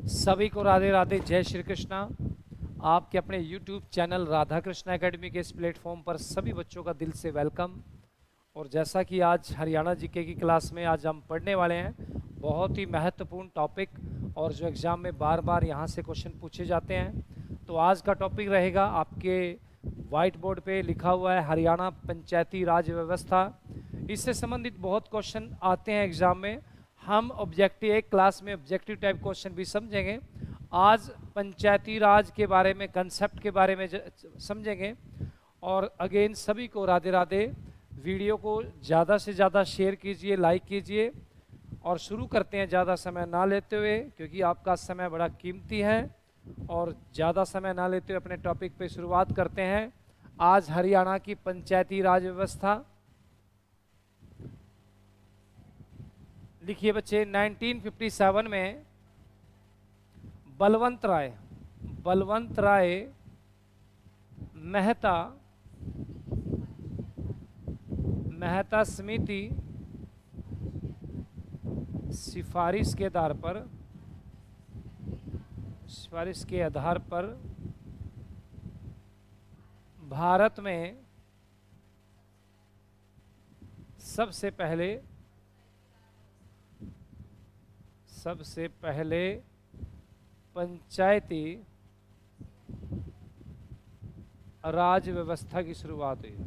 सभी को राधे राधे, जय श्री कृष्णा। आपके अपने YouTube channel Radha Krishna academy के इस प्लेटफॉर्म पर सभी बच्चों का दिल से वेलकम। और जैसा कि आज हरियाणा जीके की क्लास में आज हम पढ़ने वाले हैं बहुत ही महत्वपूर्ण टॉपिक, और जो एग्ज़ाम में बार बार यहाँ से क्वेश्चन पूछे जाते हैं। तो आज का टॉपिक रहेगा, आपके वाइट बोर्ड पे लिखा हुआ है हरियाणा पंचायती राज व्यवस्था। इससे संबंधित बहुत क्वेश्चन आते हैं एग्ज़ाम में। हम ऑब्जेक्टिव एक क्लास में ऑब्जेक्टिव टाइप क्वेश्चन भी समझेंगे। आज पंचायती राज के बारे में, कंसेप्ट के बारे में समझेंगे। और अगेन सभी को राधे राधे। वीडियो को ज़्यादा से ज़्यादा शेयर कीजिए, लाइक कीजिए। और शुरू करते हैं ज़्यादा समय ना लेते हुए, क्योंकि आपका समय बड़ा कीमती है। और ज़्यादा समय ना लेते हुए अपने टॉपिक पे शुरुआत करते हैं। आज हरियाणा की पंचायती राज व्यवस्था। लिखिए बच्चे, 1957 में बलवंत राय मेहता समिति सिफारिश के आधार पर भारत में सबसे पहले पंचायती राज व्यवस्था की शुरुआत हुई।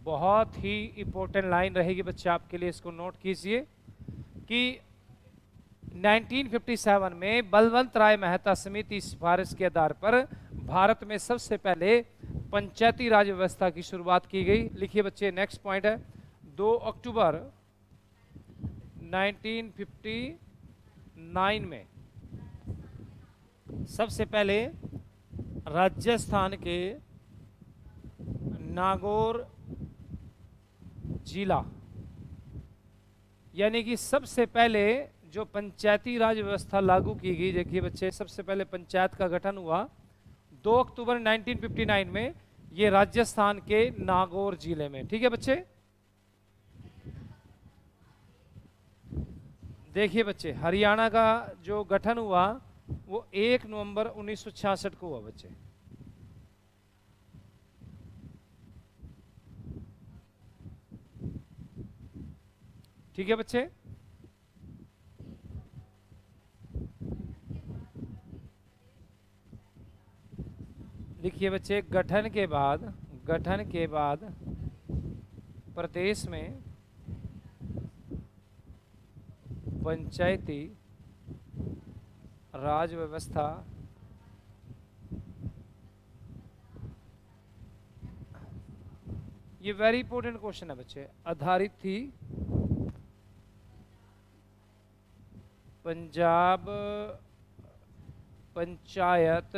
बहुत ही इंपॉर्टेंट लाइन रहेगी बच्चे आपके लिए, इसको नोट कीजिए कि 1957 में बलवंत राय मेहता समिति सिफारिश के आधार पर भारत में सबसे पहले पंचायती राज व्यवस्था की शुरुआत की गई। लिखिए बच्चे, नेक्स्ट पॉइंट है 2 अक्टूबर 1959 में सबसे पहले राजस्थान के नागौर जिला, यानी कि सबसे पहले जो पंचायती राज व्यवस्था लागू की गई। देखिए बच्चे, सबसे पहले पंचायत का गठन हुआ 2 अक्टूबर 1959 में, ये राजस्थान के नागौर जिले में। ठीक है बच्चे। देखिए बच्चे, हरियाणा का जो गठन हुआ वो 1 नवंबर 1966 को हुआ बच्चे। ठीक है बच्चे। लिखिए बच्चे, गठन के बाद प्रदेश में पंचायती राज व्यवस्था ये वेरी इंपॉर्टेंट क्वेश्चन है बच्चे, आधारित थी पंजाब पंचायत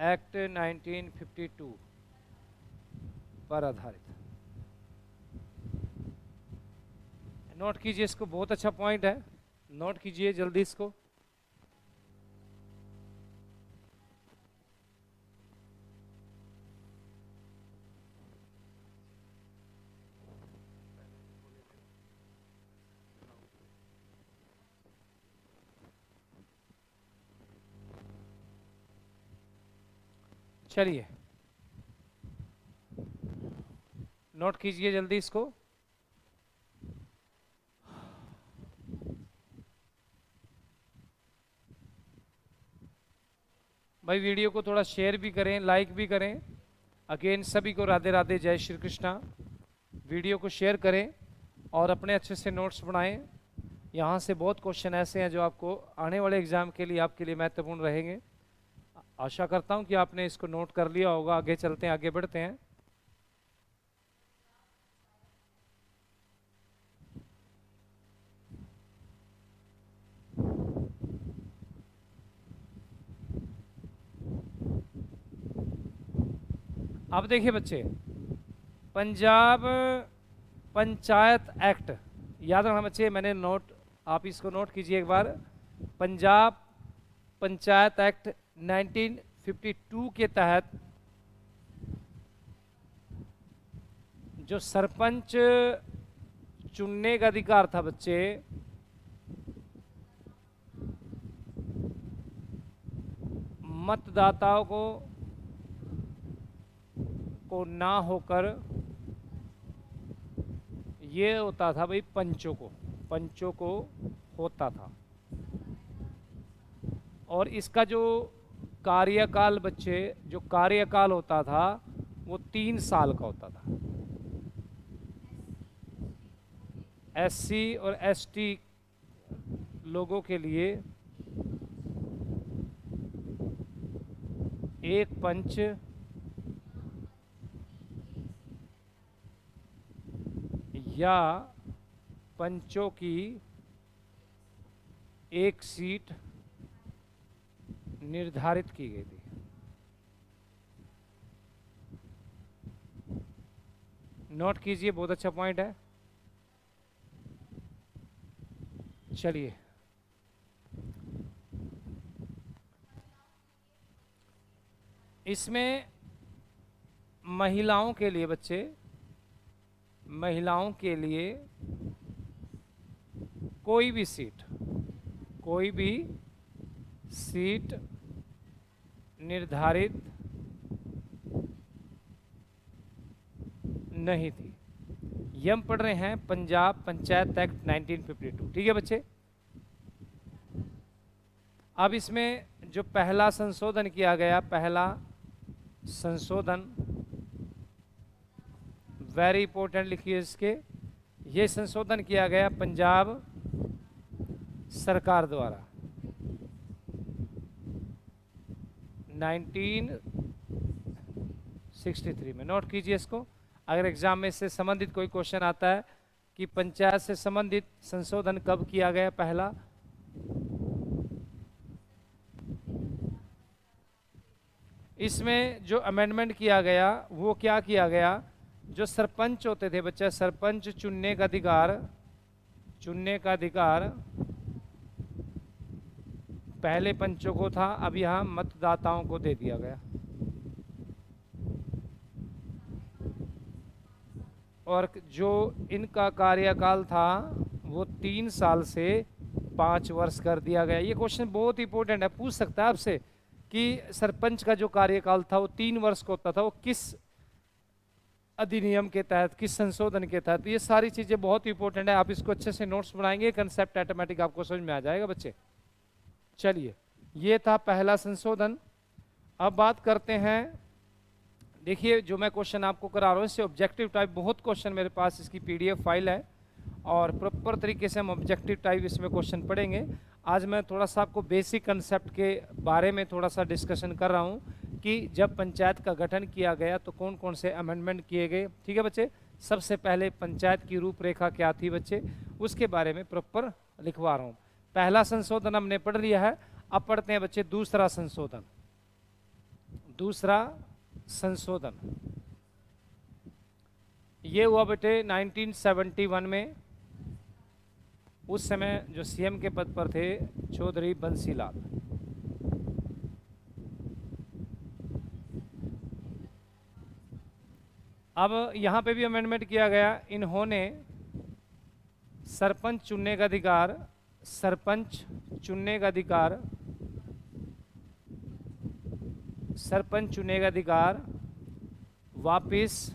एक्ट 1952 पर आधारित। नोट कीजिए इसको, बहुत अच्छा पॉइंट है, नोट कीजिए जल्दी इसको। चलिए नोट कीजिए जल्दी इसको। भाई वीडियो को थोड़ा शेयर भी करें, लाइक भी करें। अगेन सभी को राधे राधे, जय श्री कृष्णा। वीडियो को शेयर करें और अपने अच्छे से नोट्स बनाएं। यहाँ से बहुत क्वेश्चन ऐसे हैं जो आपको आने वाले एग्जाम के लिए आपके लिए महत्वपूर्ण रहेंगे। आशा करता हूँ कि आपने इसको नोट कर लिया होगा। आगे चलते हैं, आगे बढ़ते हैं। अब देखिए बच्चे, पंजाब पंचायत एक्ट याद रखना बच्चे, मैंने नोट, आप इसको नोट कीजिए एक बार। पंजाब पंचायत एक्ट 1952 के तहत जो सरपंच चुनने का अधिकार था बच्चे, मतदाताओं को ना होकर ये होता था भाई पंचों को होता था। और इसका जो कार्यकाल बच्चे, जो कार्यकाल होता था वो 3 साल का होता था। एससी और एसटी लोगों के लिए एक पंच या पंचों की एक सीट निर्धारित की गई थी। नोट कीजिए, बहुत अच्छा पॉइंट है। चलिए, इसमें महिलाओं के लिए बच्चे, महिलाओं के लिए कोई भी सीट निर्धारित नहीं थी। ये हम पढ़ रहे हैं पंजाब पंचायत एक्ट 1952। ठीक है बच्चे। अब इसमें जो पहला संशोधन किया गया, पहला संशोधन, वेरी इंपॉर्टेंट लिखिए इसके, ये संशोधन किया गया पंजाब सरकार द्वारा 1963 में। नोट कीजिए इसको, अगर एग्जाम में इससे संबंधित कोई क्वेश्चन आता है कि पंचायत से संबंधित संशोधन कब किया गया पहला, इसमें जो अमेंडमेंट किया गया वो क्या किया गया, जो सरपंच होते थे बच्चा, सरपंच चुनने का अधिकार पहले पंचों को था, अब यहाँ मतदाताओं को दे दिया गया। और जो इनका कार्यकाल था वो 3 साल से 5 वर्ष कर दिया गया। ये क्वेश्चन बहुत इंपॉर्टेंट है, पूछ सकता है आपसे कि सरपंच का जो कार्यकाल था वो 3 वर्ष का होता था, वो किस अधिनियम के तहत, किस संशोधन के तहत। ये सारी चीजें बहुत इंपॉर्टेंट है, आप इसको अच्छे से नोट्स बनाएंगे, कंसेप्ट ऑटोमेटिक आपको समझ में आ जाएगा बच्चे। चलिए, ये था पहला संशोधन। अब बात करते हैं, देखिए जो मैं क्वेश्चन आपको करा रहा हूँ इससे ऑब्जेक्टिव टाइप बहुत क्वेश्चन मेरे पास इसकी पीडीएफ फाइल है और प्रॉपर तरीके से हम ऑब्जेक्टिव टाइप इसमें क्वेश्चन पढ़ेंगे। आज मैं थोड़ा सा आपको बेसिक कंसेप्ट के बारे में थोड़ा सा डिस्कशन कर रहा हूँ कि जब पंचायत का गठन किया गया तो कौन कौन से अमेंडमेंट किए गए। ठीक है बच्चे, सबसे पहले पंचायत की रूपरेखा क्या थी बच्चे, उसके बारे में प्रॉपर लिखवा रहा हूँ। पहला संशोधन हमने पढ़ लिया है, अब पढ़ते हैं बच्चे दूसरा संशोधन। दूसरा संशोधन ये हुआ बेटे 1971 में। उस समय जो सीएम के पद पर थे चौधरी बंसीलाल। अब यहां पे भी अमेंडमेंट किया गया, इन्होंने सरपंच चुनने का अधिकार वापिस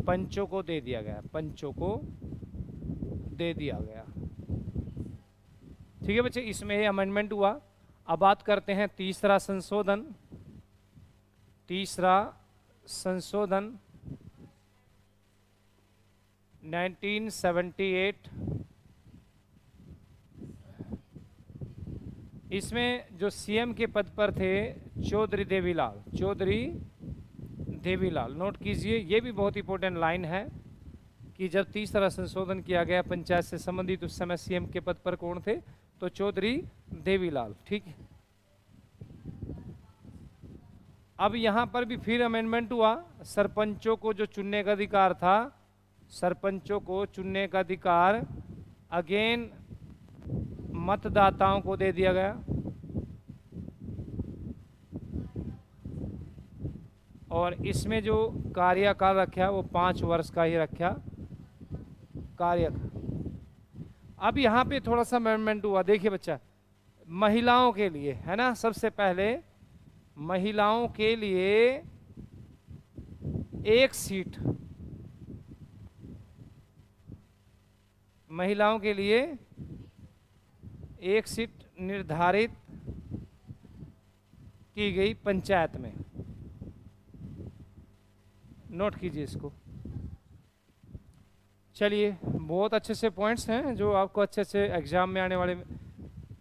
पंचों को दे दिया गया, ठीक है बच्चे, इसमें ये अमेंडमेंट हुआ। अब बात करते हैं तीसरा संशोधन। 1978। इसमें जो सीएम के पद पर थे चौधरी देवीलाल, नोट कीजिए, ये भी बहुत इंपॉर्टेंट लाइन है कि जब तीसरा संशोधन किया गया पंचायत से संबंधित, उस समय सीएम के पद पर कौन थे, तो चौधरी देवीलाल। ठीक है, अब यहां पर भी फिर अमेंडमेंट हुआ, सरपंचों को जो चुनने का अधिकार था, अगेन मतदाताओं को दे दिया गया। और इसमें जो कार्यकाल रखा वो 5 वर्ष का ही रखा कार्यकाल। अब यहाँ पे थोड़ा सा अमेंडमेंट हुआ, देखिए बच्चा, महिलाओं के लिए, है ना, सबसे पहले महिलाओं के लिए एक सीट, महिलाओं के लिए एक सीट निर्धारित की गई पंचायत में। नोट कीजिए इसको। चलिए, बहुत अच्छे से पॉइंट्स हैं जो आपको अच्छे से एग्जाम में आने वाले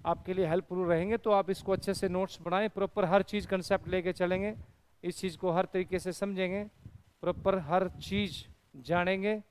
आपके लिए हेल्पफुल रहेंगे, तो आप इसको अच्छे से नोट्स बनाएं, प्रॉपर हर चीज़ कंसेप्ट लेके चलेंगे, इस चीज़ को हर तरीके से समझेंगे, प्रॉपर हर चीज़ जानेंगे।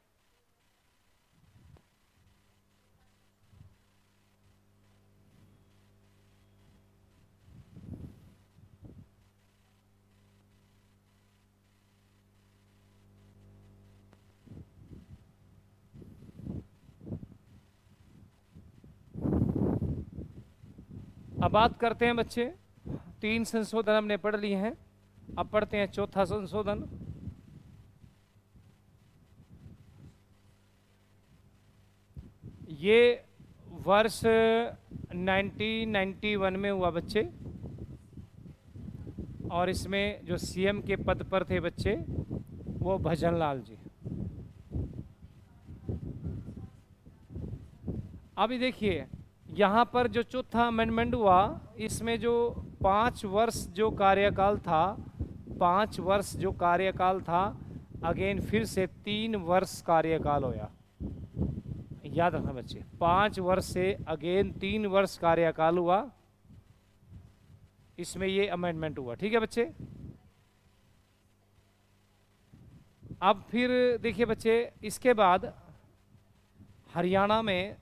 अब बात करते हैं बच्चे, 3 संशोधन हमने पढ़ लिए हैं, अब पढ़ते हैं चौथा संशोधन। ये वर्ष 1991 में हुआ बच्चे, और इसमें जो सीएम के पद पर थे बच्चे वो भजन लाल जी। अभी देखिए यहाँ पर जो चौथा अमेंडमेंट हुआ, इसमें जो 5 वर्ष जो कार्यकाल था, 5 वर्ष जो कार्यकाल था, अगेन फिर से 3 वर्ष कार्यकाल होया। याद रखना बच्चे, 5 वर्ष से अगेन 3 वर्ष कार्यकाल हुआ, इसमें ये अमेंडमेंट हुआ। ठीक है बच्चे। अब फिर देखिए बच्चे, इसके बाद हरियाणा में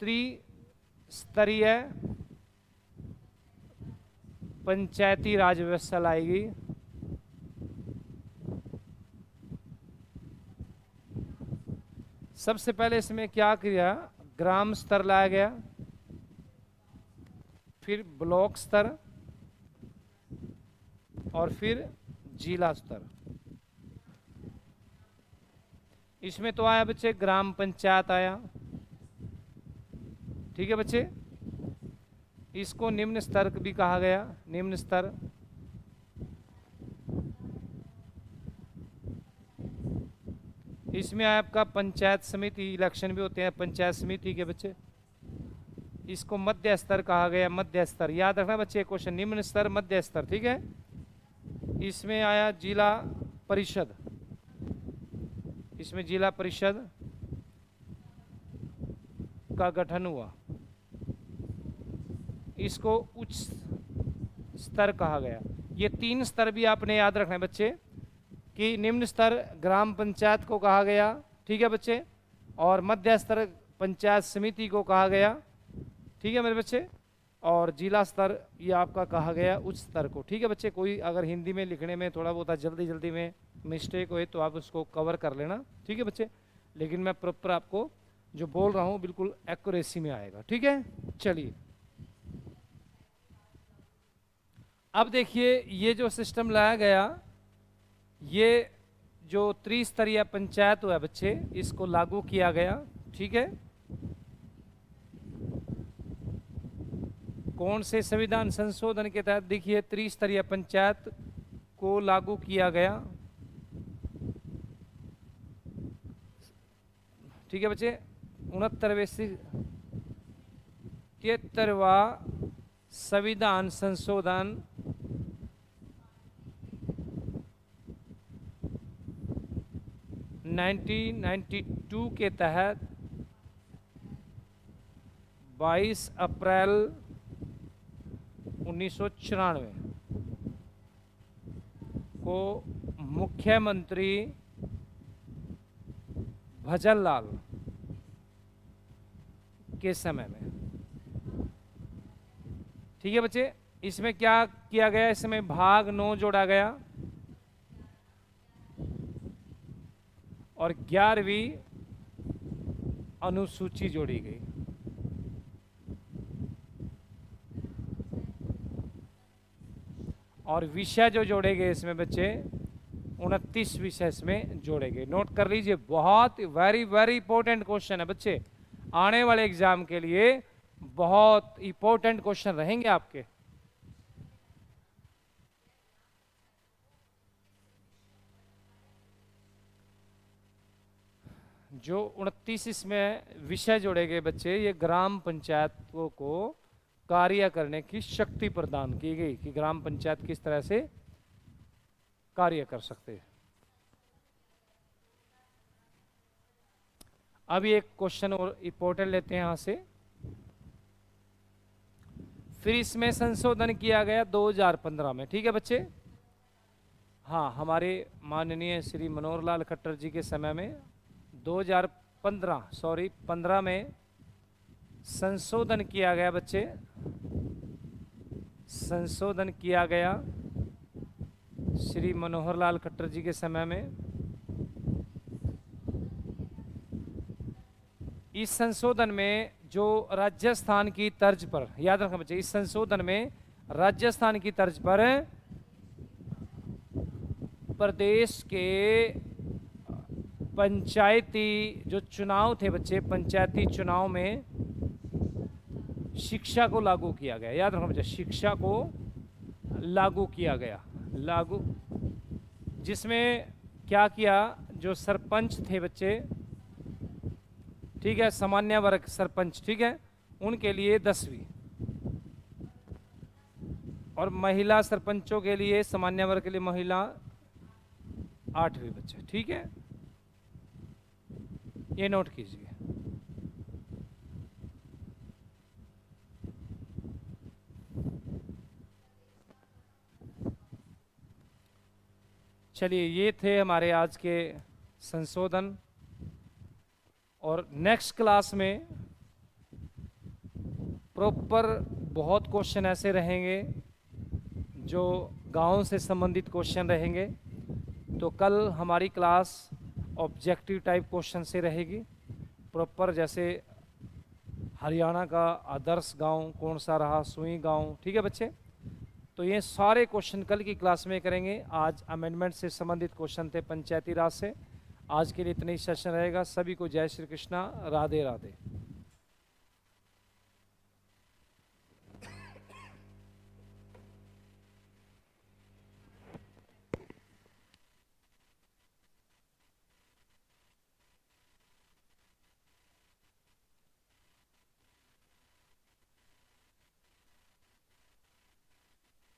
त्रिस्तरीय पंचायती राज व्यवस्था लाएगी। सबसे पहले इसमें क्या किया, ग्राम स्तर लाया गया, फिर ब्लॉक स्तर, और फिर जिला स्तर। इसमें तो आया बच्चे ग्राम पंचायत आया। ठीक है बच्चे, इसको निम्न स्तर भी कहा गया, निम्न स्तर। इसमें आपका पंचायत समिति इलेक्शन भी होते हैं पंचायत समिति के बच्चे, इसको मध्य स्तर कहा गया, मध्य स्तर। याद रखना बच्चे क्वेश्चन, निम्न स्तर मध्य स्तर। ठीक है। इसमें आया जिला परिषद, इसमें जिला परिषद का गठन हुआ, इसको उच्च स्तर कहा गया। ये 3 स्तर भी आपने याद रखना है बच्चे, कि निम्न स्तर ग्राम पंचायत को कहा गया, ठीक है बच्चे, और मध्य स्तर पंचायत समिति को कहा गया, ठीक है मेरे बच्चे, और जिला स्तर ये आपका कहा गया उच्च स्तर को। ठीक है बच्चे, कोई अगर हिंदी में लिखने में थोड़ा बहुत जल्दी जल्दी में मिस्टेक हो तो आप उसको कवर कर लेना। ठीक है बच्चे, लेकिन मैं प्रॉपर आपको जो बोल रहा हूँ बिल्कुल एक्यूरेसी में आएगा। ठीक है। चलिए, अब देखिए ये जो सिस्टम लाया गया, ये जो त्रिस्तरीय पंचायत हुआ बच्चे, इसको लागू किया गया। ठीक है। कौन से संविधान संशोधन के तहत देखिए त्रिस्तरीय पंचायत को लागू किया गया। ठीक है बच्चे, 73वां संविधान संशोधन 1992 के तहत 22 अप्रैल 1994 को मुख्यमंत्री भजन लाल के समय में। ठीक है बच्चे, इसमें क्या किया गया, इसमें भाग 9 जोड़ा गया और 11वीं अनुसूची जोड़ी गई। और विषय जो जोड़े गए इसमें बच्चे, 29 विषय इसमें जोड़े गए। नोट कर लीजिए, बहुत वेरी वेरी इंपॉर्टेंट क्वेश्चन है बच्चे, आने वाले एग्जाम के लिए बहुत इंपॉर्टेंट क्वेश्चन रहेंगे आपके। जो 29 इसमें विषय जोड़े गए बच्चे, ये ग्राम पंचायतों को कार्य करने की शक्ति प्रदान की गई कि ग्राम पंचायत किस तरह से कार्य कर सकते हैं। अभी एक क्वेश्चन और इंपॉर्टेंट लेते हैं यहां से। फिर इसमें संशोधन किया गया 2015 में, ठीक है बच्चे। हाँ, हमारे माननीय श्री मनोहर लाल खट्टर जी के समय में 15 में संशोधन किया गया बच्चे, संशोधन किया गया श्री मनोहर लाल खट्टर जी के समय में। इस संशोधन में जो राजस्थान की तर्ज पर, याद रखना बच्चे, इस संशोधन में राजस्थान की तर्ज पर प्रदेश के पंचायती जो चुनाव थे बच्चे, पंचायती चुनाव में शिक्षा को लागू किया गया। याद रखना बच्चे, शिक्षा को लागू किया गया, लागू, जिसमें क्या किया, जो सरपंच थे बच्चे, ठीक है, सामान्य वर्ग सरपंच, ठीक है, उनके लिए 10वीं, और महिला सरपंचों के लिए, सामान्य वर्ग के लिए महिला 8वीं बच्चे, ठीक है, ये नोट कीजिए। चलिए, ये थे हमारे आज के संशोधन। और नेक्स्ट क्लास में प्रॉपर बहुत क्वेश्चन ऐसे रहेंगे जो गांव से संबंधित क्वेश्चन रहेंगे। तो कल हमारी क्लास ऑब्जेक्टिव टाइप क्वेश्चन से रहेगी प्रॉपर, जैसे हरियाणा का आदर्श गांव कौन सा रहा, सुई गांव, ठीक है बच्चे। तो ये सारे क्वेश्चन कल की क्लास में करेंगे। आज अमेंडमेंट से संबंधित क्वेश्चन थे पंचायती राज से। आज के लिए इतना ही सेशन रहेगा। सभी को जय श्री कृष्णा, राधे राधे।